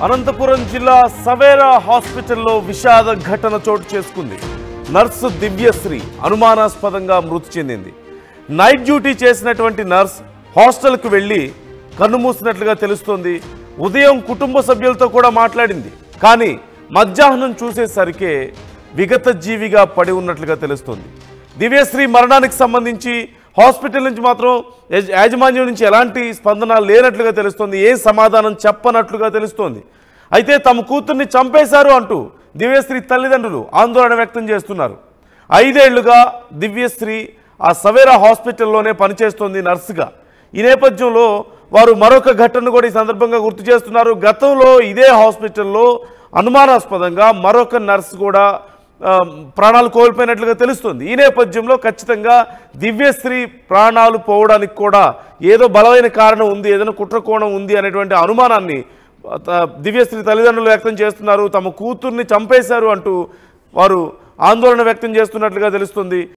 అనంతపురం జిల్లా సవేరా హాస్పిటల్లో విషాద ఘటన చోటు చేసుకుంది. నర్సు దివ్యశ్రీ అనుమానాస్పదంగా మృతి చెందింది. నైట్ డ్యూటీ చేసినటువంటి నర్స్ హాస్టల్కు వెళ్లి కన్నుమూసినట్లుగా తెలుస్తోంది. ఉదయం కుటుంబ సభ్యులతో కూడా మాట్లాడింది. కానీ మధ్యాహ్నం చూసేసరికి విగత జీవిగా పడి ఉన్నట్లుగా తెలుస్తోంది. దివ్యశ్రీ మరణానికి సంబంధించి హాస్పిటల్ నుంచి మాత్రం యాజమాన్యం నుంచి ఎలాంటి స్పందన లేనట్లుగా తెలుస్తోంది. ఏ సమాధానం చెప్పనట్లుగా తెలుస్తోంది. అయితే తమ కూతుర్ని చంపేశారు అంటూ దివ్యశ్రీ తల్లిదండ్రులు ఆందోళన వ్యక్తం చేస్తున్నారు. 5 ఏళ్లుగా దివ్యశ్రీ ఆ సవేరా హాస్పిటల్లోనే పనిచేస్తోంది నర్సుగా. ఈ నేపథ్యంలో వారు మరొక ఘటనను కూడా ఈ సందర్భంగా గుర్తు చేస్తున్నారు. గతంలో ఇదే హాస్పిటల్లో అనుమానాస్పదంగా మరొక నర్సు కూడా ప్రాణాలు కోల్పోయినట్లుగా తెలుస్తుంది. ఈ నేపథ్యంలో ఖచ్చితంగా దివ్యశ్రీ ప్రాణాలు పోవడానికి కూడా ఏదో బలమైన కారణం ఉంది, ఏదైనా కుట్రకోణం ఉంది అనేటువంటి అనుమానాన్ని దివ్యశ్రీ తల్లిదండ్రులు వ్యక్తం చేస్తున్నారు. తమ కూతుర్ని చంపేశారు అంటూ వారు ఆందోళన వ్యక్తం చేస్తున్నట్లుగా తెలుస్తుంది.